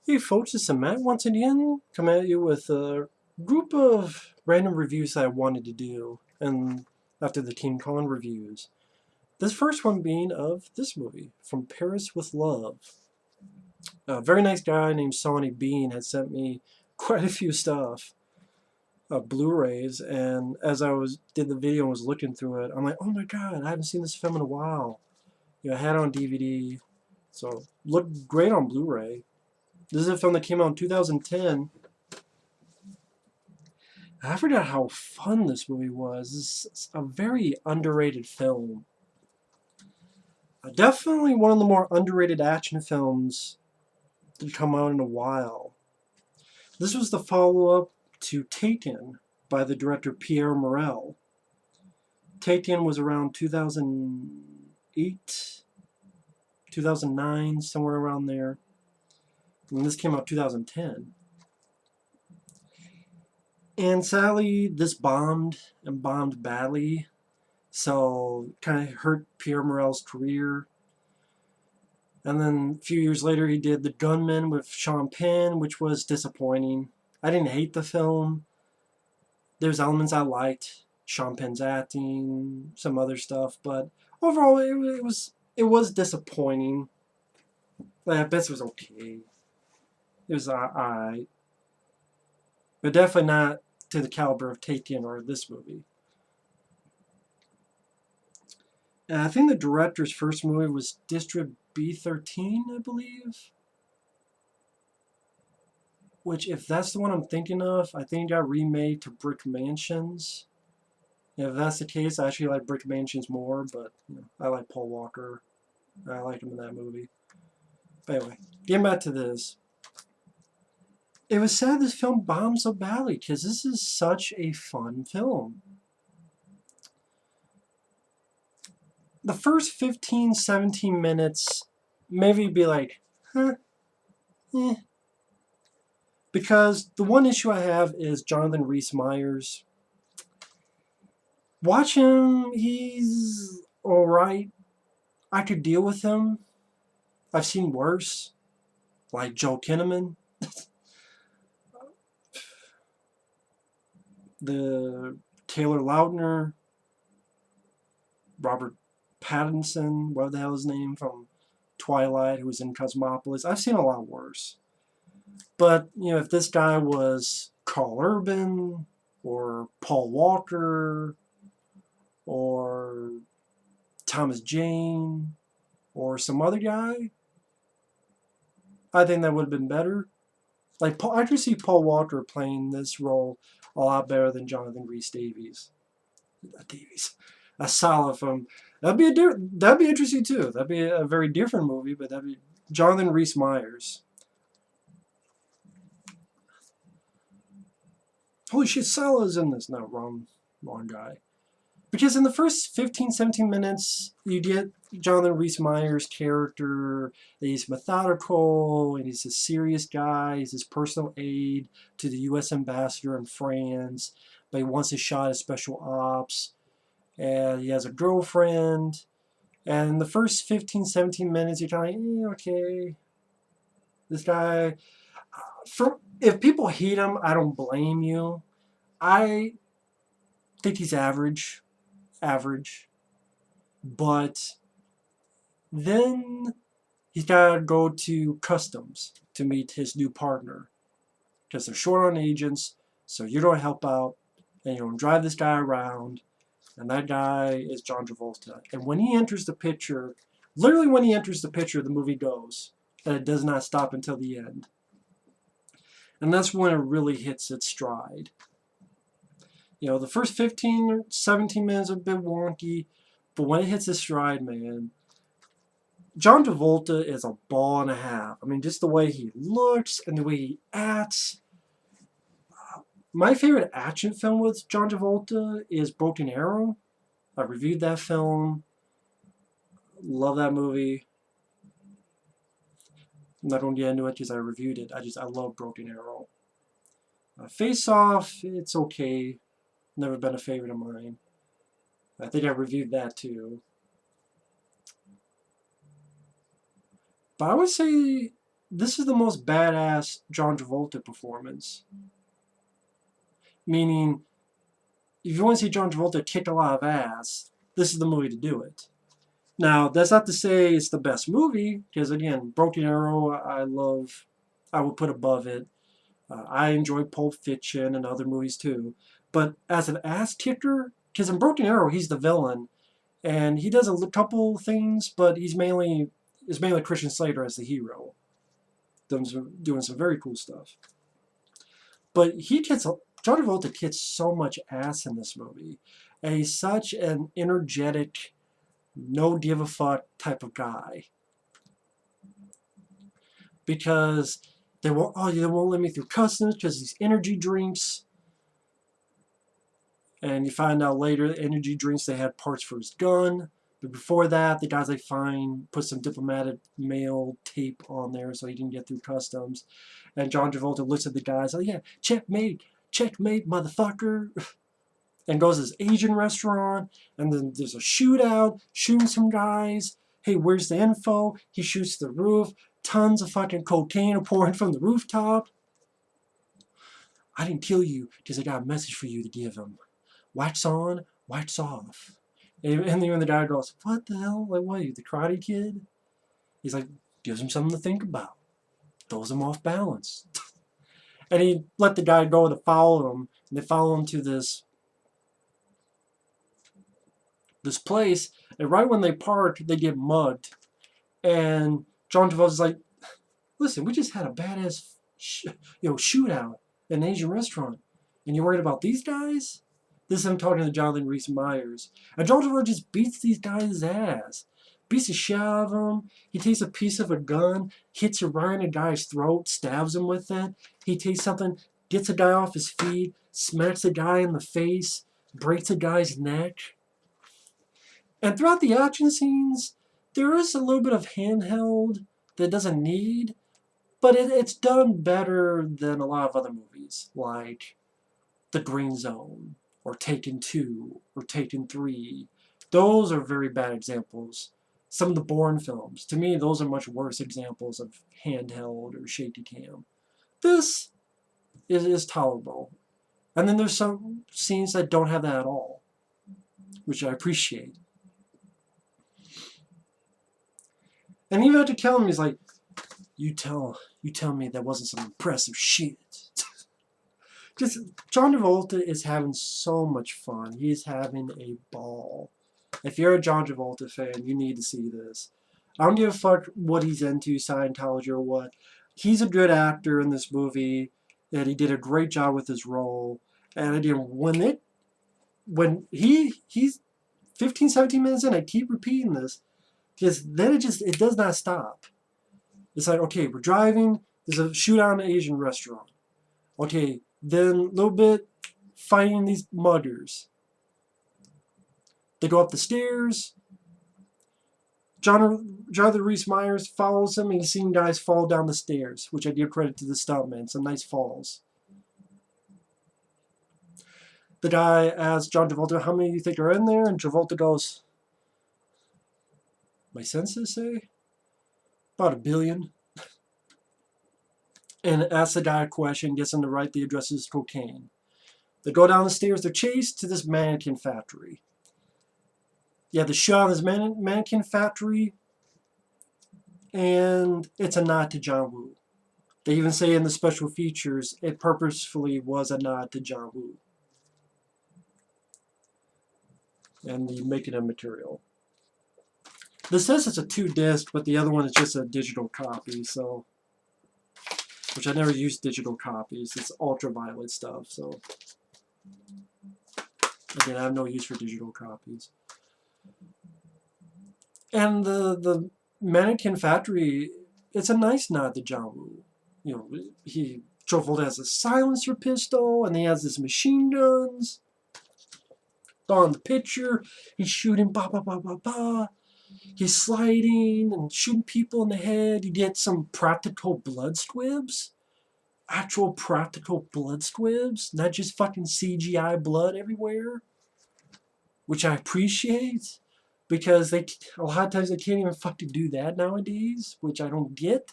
Hey folks, it's Matt once again, coming at you with a group of random reviews that I wanted to do, and after the King Kong reviews. This first one being of this movie, From Paris with Love. A very nice guy named Sawney Beane had sent me quite a few stuff, Blu-rays, and as did the video and was looking through it, I'm like, oh my god, I haven't seen this film in a while. I had it on DVD, so looked great on Blu-ray. This is a film that came out in 2010. I forgot how fun this movie was. It's a very underrated film. Definitely one of the more underrated action films to come out in a while. This was the follow-up to Taken by the director Pierre Morel. Taken was around 2008, 2009, somewhere around there. And this came out 2010. And sadly, this bombed, and bombed badly. So kind of hurt Pierre Morel's career. And then a few years later, he did The Gunman with Sean Penn, which was disappointing. I didn't hate the film. There's elements I liked, Sean Penn's acting, some other stuff, but overall, it was disappointing. Like, I bet it was okay. It was alright, but definitely not to the caliber of Taken or this movie. And I think the director's first movie was District B13, I believe. Which, if that's the one I'm thinking of, I think it got remade to Brick Mansions. If that's the case, I actually like Brick Mansions more, but I like Paul Walker. I like him in that movie. But anyway, getting back to this. It was sad this film bombed so badly, because this is such a fun film. The first 15, 17 minutes, maybe be like, huh, eh. Because the one issue I have is Jonathan Rhys Meyers. Watch him, he's alright. I could deal with him. I've seen worse, like Joe Kinnaman. The Taylor Lautner, Robert Pattinson, what the hell is his name, from Twilight, who was in Cosmopolis. I've seen a lot worse. But, if this guy was Carl Urban, or Paul Walker, or Thomas Jane, or some other guy, I think that would have been better. Like, I could see Paul Walker playing this role a lot better than Jonathan Rhys Davies. A solid film. That'd be interesting too. That'd be a very different movie, but that'd be Jonathan Rhys Meyers. Holy shit, Salah's in this. No, wrong guy. Because in the first 15, 17 minutes, you get Jonathan Rhys Meyers' character. He's methodical, and he's a serious guy. He's his personal aide to the U.S. ambassador in France, but he wants a shot at special ops. And he has a girlfriend. And in the first 15, 17 minutes, you're kind of like, okay. This guy, if people hate him, I don't blame you. I think he's average. But then he's got to go to customs to meet his new partner. Because they're short on agents, so you don't help out, and you don't drive this guy around. And that guy is John Travolta. And when he enters the picture, literally when he enters the picture, the movie goes. And it does not stop until the end. And that's when it really hits its stride. The first 15 or 17 minutes are a bit wonky, but when it hits its stride, man, John Travolta is a ball and a half. I mean, just the way he looks and the way he acts. My favorite action film with John Travolta is Broken Arrow. I reviewed that film. Love that movie. I'm not going to get into it because I reviewed it. I love Broken Arrow. Face Off, it's okay. Never been a favorite of mine. I think I reviewed that too. But I would say this is the most badass John Travolta performance. Meaning, if you want to see John Travolta kick a lot of ass, this is the movie to do it. Now, that's not to say it's the best movie, because again, Broken Arrow, I would put above it. I enjoy Pulp Fiction and other movies too. But as an ass kicker, because in Broken Arrow, he's the villain, and he does a couple things, but it's mainly Christian Slater as the hero, doing some very cool stuff. But John Travolta kicks so much ass in this movie, and he's such an energetic, no give a fuck type of guy. Because they won't let me through customs because these energy drinks. And you find out later the energy drinks, they had parts for his gun. But before that, the guys they find put some diplomatic mail tape on there so he didn't get through customs. And John Travolta looks at the guys like, yeah, checkmate, motherfucker. And goes to this Asian restaurant, and then there's a shootout, shooting some guys. Hey, where's the info? He shoots the roof. Tons of fucking cocaine are pouring from the rooftop. I didn't kill you because I got a message for you to give him. Wax on, wax off. And then the guy goes, what the hell? Like, what are you, the Karate Kid? He's like, gives him something to think about. Throws him off balance. And he let the guy go to follow him. And they follow him to this place. And right when they park, they get mugged. And John Travolta's like, listen, we just had a badass shootout in an Asian restaurant. And you're worried about these guys? This is him talking to Jonathan Rhys Meyers. And John Travolta just beats these guys' ass. Beats the shit out of them. He takes a piece of a gun, hits it right in a guy's throat, stabs him with it. He takes something, gets a guy off his feet, smacks a guy in the face, breaks a guy's neck. And throughout the action scenes, there is a little bit of handheld that it doesn't need, but it's done better than a lot of other movies, like The Green Zone, or Taken 2, or Taken 3. Those are very bad examples. Some of the Bourne films, to me, those are much worse examples of handheld or shaky cam. This is tolerable. And then there's some scenes that don't have that at all, which I appreciate. And even after killing him, he's like, you tell me that wasn't some impressive shit. Just, John Travolta is having so much fun. He's having a ball. If you're a John Travolta fan, you need to see this. I don't give a fuck what he's into, Scientology or what. He's a good actor in this movie, and he did a great job with his role. And again, when he's 15, 17 minutes in, I keep repeating this, because then it does not stop. It's like, okay, we're driving, there's a shootout in an Asian restaurant. Okay, then a little bit fighting these muggers. They go up the stairs. Jonathan Rhys Meyers follows him, and he's seen guys fall down the stairs, which I give credit to the stuntman. Some nice falls. The guy asks John Travolta, how many do you think are in there? And Travolta goes, my senses say about 1 billion. And asks the guy a question, gets him to write the address as cocaine. They go down the stairs, they're chased to this mannequin factory. Yeah, the shot of this mannequin factory, and it's a nod to John Woo. They even say in the special features, it purposefully was a nod to John Woo. And the making of material. This says it's a 2-disc, but the other one is just a digital copy, so... Which I never used digital copies. It's ultraviolet stuff, so... Again, I have no use for digital copies. And the mannequin factory, it's a nice nod to John Woo. You know, Travolta has a silencer pistol, and he has his machine guns. On the picture, he's shooting ba ba ba ba ba. He's sliding and shooting people in the head. You get some practical blood squibs. Actual practical blood squibs, not just fucking CGI blood everywhere. Which I appreciate. Because a lot of times they can't even fucking do that nowadays, which I don't get.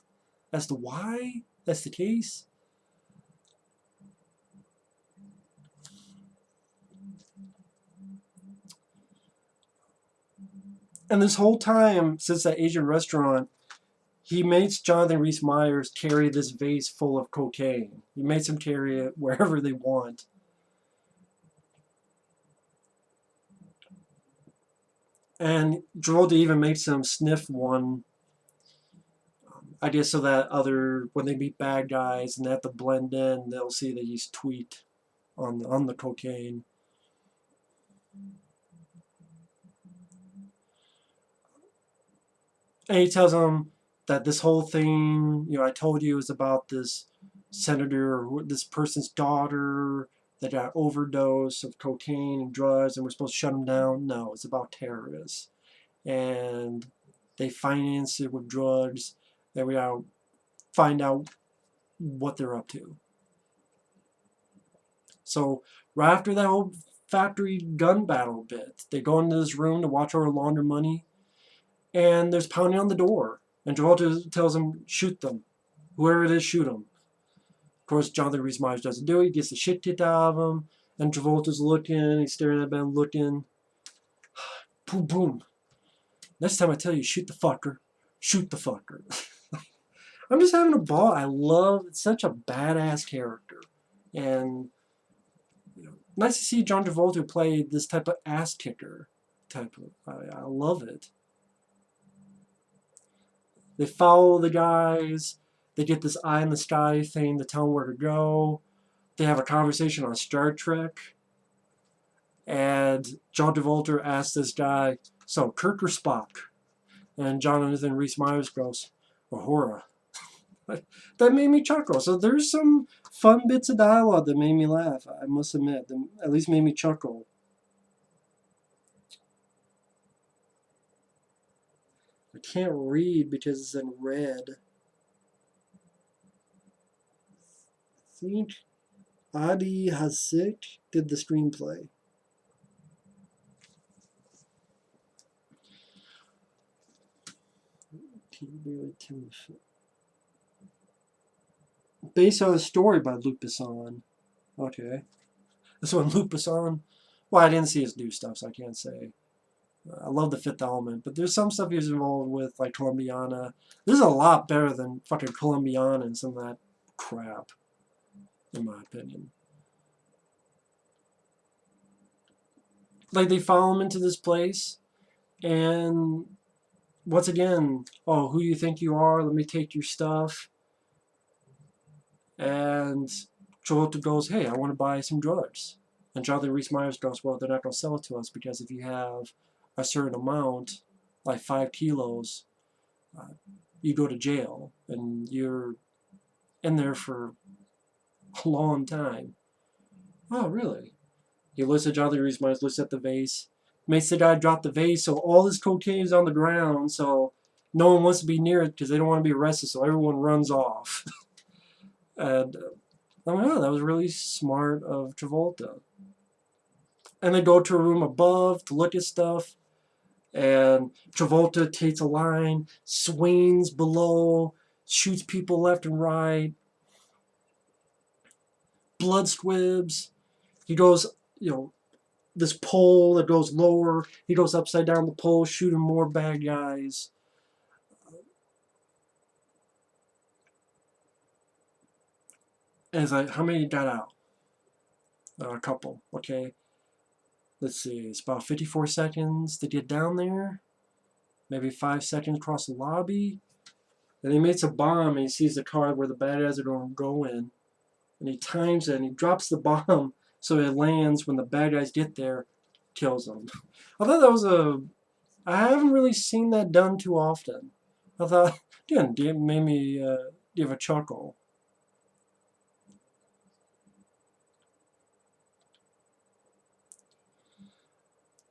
as to why that's the case. And this whole time, since that Asian restaurant, he makes Jonathan Rhys Meyers carry this vase full of cocaine. He makes him carry it wherever they want. And Travolta even makes him sniff one, I guess, so that when they meet bad guys and they have to blend in, they'll see that he's tweaked on the cocaine. And he tells him that this whole thing, I told you, is about this senator or this person's daughter that got overdose of cocaine and drugs, and we're supposed to shut him down. No, it's about terrorists, and they finance it with drugs, and we gotta find out what they're up to. So right after that whole factory gun battle bit, they go into this room to watch her launder money, and there's pounding on the door. And Travolta tells him, shoot them. Whoever it is, shoot them. Of course, Jonathan Rhys Meyers doesn't do it. He gets the shit kicked out of him. And Travolta's looking. He's staring at Ben, looking. Boom, boom. Next time I tell you, shoot the fucker. Shoot the fucker. I'm just having a ball. I love, it's such a badass character. And nice to see John Travolta play this type of ass kicker. I love it. They follow the guys. They get this eye in the sky thing to tell them where to go. They have a conversation on Star Trek. And John Travolta asks this guy, so Kirk or Spock? And Jonathan Rhys Meyers goes, Uhura. That made me chuckle. So there's some fun bits of dialogue that made me laugh, I must admit. That at least made me chuckle. I can't read because it's in red. I think Adi Hasik did the screenplay. Based on a story by Luc Besson. Okay. This one, Luc Besson. Well, I didn't see his new stuff, so I can't say. I love The Fifth Element, but there's some stuff he was involved with, like Colombiana. This is a lot better than fucking Colombiana and some of that crap, in my opinion. Like, they follow him into this place, and once again, oh, who do you think you are? Let me take your stuff. And Travolta goes, hey, I want to buy some drugs. And Jonathan Rhys Meyers goes, well, they're not going to sell it to us because if you have a certain amount, like 5 kilos, you go to jail and you're in there for a long time. Oh, really? He looks at Jonathan Rhys Meyers, looks at the vase, makes the guy drop the vase, so all this cocaine is on the ground, so no one wants to be near it because they don't want to be arrested, so everyone runs off. And I'm like, oh, that was really smart of Travolta. And they go to a room above to look at stuff. And Travolta takes a line, swings below, shoots people left and right. Blood squibs. He goes, this pole that goes lower. He goes upside down the pole, shooting more bad guys. And it's like, how many got out? A couple, okay. Let's see, it's about 54 seconds to get down there. Maybe 5 seconds across the lobby. And he makes a bomb and he sees the car where the bad guys are going to go in. And he times it and he drops the bomb so it lands when the bad guys get there, kills them. I thought that was I haven't really seen that done too often. I thought, again, it made me give a chuckle.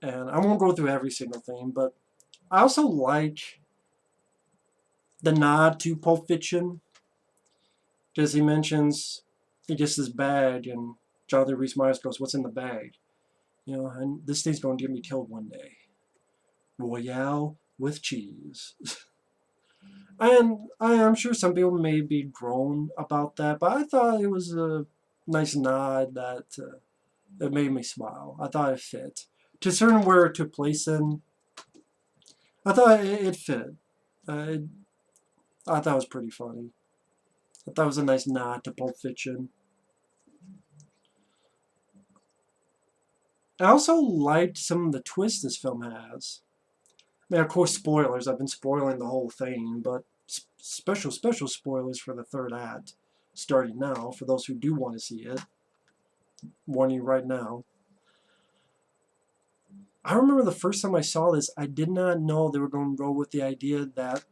And I won't go through every single thing, but I also like the nod to Pulp Fiction, because he mentions he gets this bag, and Jonathan Rhys Meyers goes, "What's in the bag?" And this thing's going to get me killed one day. Royale with cheese. And I am sure some people may be groan about that, but I thought it was a nice nod that it made me smile. I thought it fit. To certain where it took place in, I thought it fit. Uh, I thought it was pretty funny. I thought it was a nice nod to Pulp Fiction. I also liked some of the twists this film has. I mean, of course, spoilers. I've been spoiling the whole thing, but special spoilers for the third act, starting now, for those who do want to see it. Warning you right now. I remember the first time I saw this, I did not know they were going to go with the idea that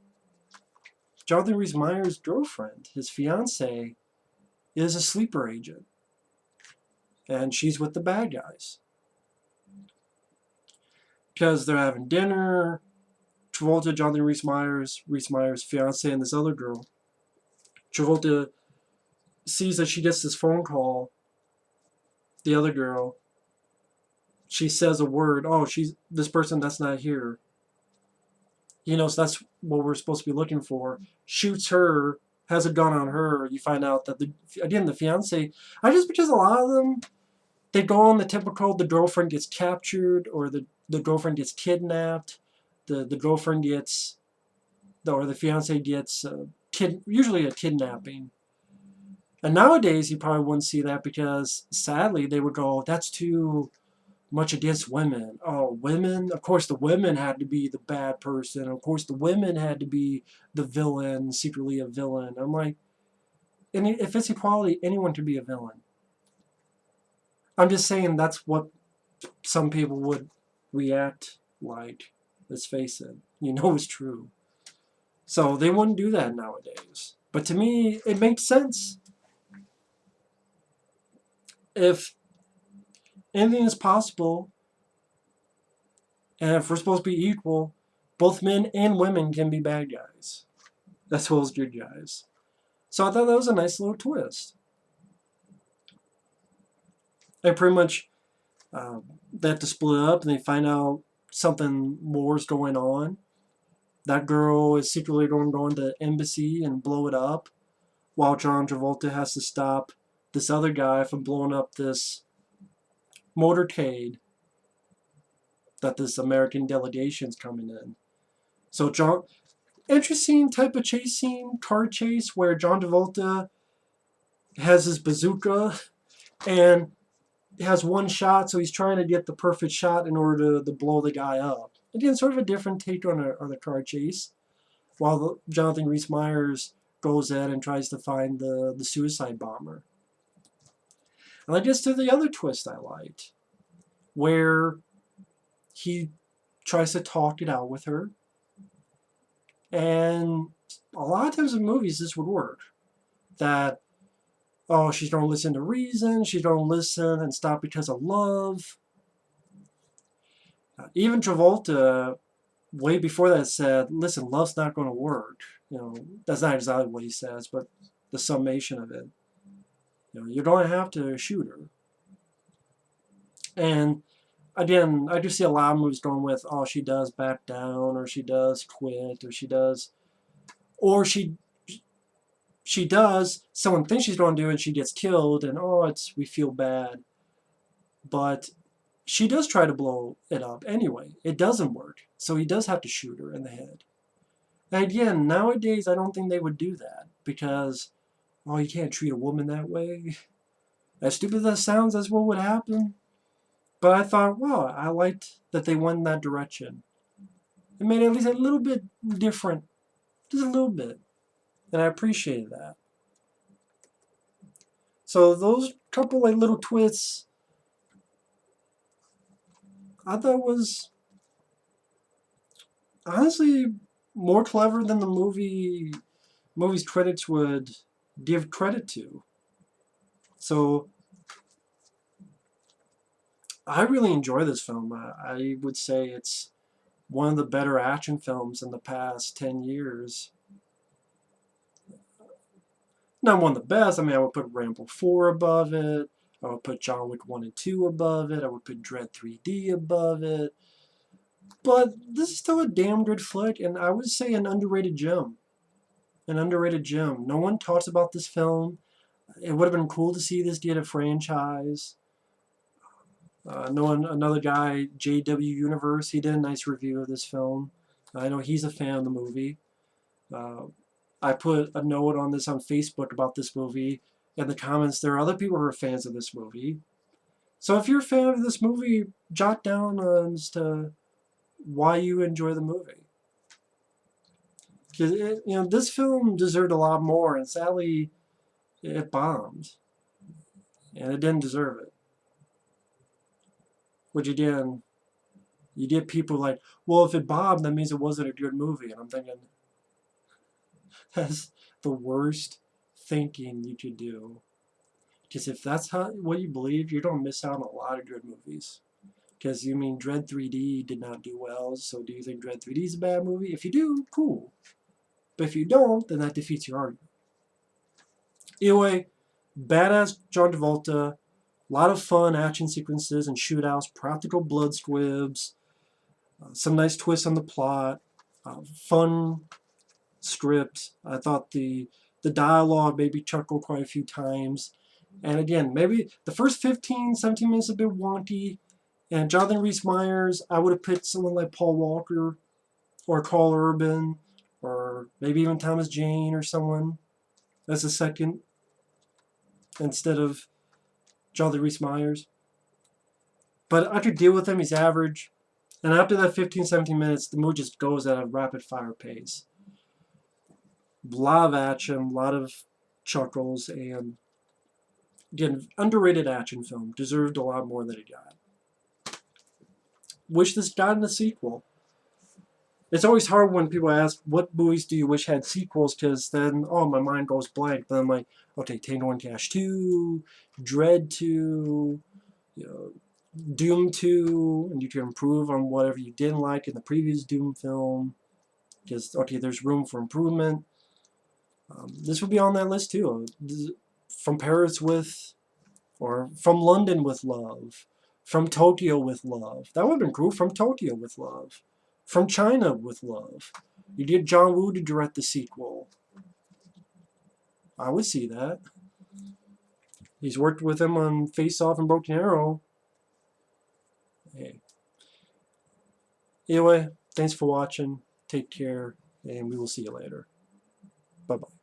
Jonathan Rhys Meyers' girlfriend, his fiance, is a sleeper agent, and she's with the bad guys. Because they're having dinner, Travolta, Jonathan Rhys Meyers' fiance, and this other girl. Travolta sees that she gets this phone call. The other girl, she says a word. Oh, she's this person that's not here. So that's what we're supposed to be looking for. Shoots her, has a gun on her. You find out that the fiance. I just because a lot of them they go on the typical the girlfriend gets captured or the girlfriend gets kidnapped, the girlfriend gets or the fiance gets usually a kidnapping. And nowadays you probably wouldn't see that because sadly they would go that's too much against women. Oh, women? Of course, the women had to be the bad person. Of course, the women had to be the villain, secretly a villain. I'm like, and if it's equality, anyone can be a villain. I'm just saying that's what some people would react like. Let's face it. It's true. So they wouldn't do that nowadays. But to me, it makes sense. If anything is possible, and if we're supposed to be equal, both men and women can be bad guys, as well as good guys. So I thought that was a nice little twist. They pretty much they have to split up and they find out something more is going on. That girl is secretly going to go into the embassy and blow it up, while John Travolta has to stop this other guy from blowing up this motorcade that this American delegation's coming in. So interesting type of chase scene, car chase, where John Travolta has his bazooka and has one shot, so he's trying to get the perfect shot in order to blow the guy up. Again, sort of a different take on the car chase, while Jonathan Rhys Meyers goes in and tries to find the suicide bomber. And that gets to the other twist I liked, where he tries to talk it out with her. And a lot of times in movies, this would work. That, oh, she's going to listen to reason, she's going to listen and stop because of love. Even Travolta, way before that, said, listen, love's not going to work. That's not exactly what he says, but the summation of it. You're going to have to shoot her. And again, I do see a lot of movies going with, oh, she does back down, or she does quit, or she does, or she does, someone thinks she's going to do it, and she gets killed, and we feel bad. But she does try to blow it up anyway. It doesn't work. So he does have to shoot her in the head. And again, nowadays, I don't think they would do that because, you can't treat a woman that way. As stupid as that sounds, that's what would happen. But I thought, wow, I liked that they went in that direction. It made it at least a little bit different. Just a little bit. And I appreciated that. So those couple little twists, I thought was honestly more clever than the movie's critics would give credit to. So I really enjoy this film. I would say it's one of the better action films in the past 10 years. Not one of the best. I mean, I would put Rambo 4 above it. I would put John Wick 1 and 2 above it. I would put Dread 3D above it. But this is still a damn good flick, and I would say an underrated gem. an underrated gem. No one talks about this film. It would have been cool to see this get a franchise. Another guy, JW Universe, he did a nice review of this film. I know he's a fan of the movie. Uh, I put a note on this on Facebook about this movie. In the comments, there are other people who are fans of this movie. So if you're a fan of this movie, jot down as to why you enjoy the movie. Because this film deserved a lot more, and sadly, it bombed, and it didn't deserve it. Which again, you get people like, well, if it bombed, that means it wasn't a good movie, and I'm thinking that's the worst thinking you could do. Because if that's what you believe, you're gonna miss out on a lot of good movies. Because you mean Dread 3D did not do well, so do you think Dread 3D is a bad movie? If you do, cool. But if you don't, then that defeats your argument. Anyway, badass John Travolta, a lot of fun action sequences and shootouts, practical blood squibs, some nice twists on the plot, fun script. I thought the dialogue made me chuckle quite a few times. And again, maybe the first 15, 17 minutes a bit wonky. And Jonathan Rhys Meyers, I would have picked someone like Paul Walker or Carl Urban or maybe even Thomas Jane or someone as a second instead of Jonathan Rhys Meyers. But I could deal with him. He's average. And after that 15, 17 minutes, the movie just goes at a rapid fire pace. A lot of action, a lot of chuckles, and again, underrated action film. Deserved a lot more than it got. Wish this got in a sequel. It's always hard when people ask, what movies do you wish had sequels? Because then, my mind goes blank. Then I'm like, okay, Tango and Cash 2, Dread 2, Doom 2, and you can improve on whatever you didn't like in the previous Doom film. Because, okay, there's room for improvement. This would be on that list too. From Paris with, or From London with Love. From Tokyo with Love. That would have been cool. From Tokyo with Love. From China with Love. You get John Woo to direct the sequel. I would see that. He's worked with him on Face Off and Broken Arrow. Hey. Anyway, thanks for watching. Take care, and we will see you later. Bye-bye.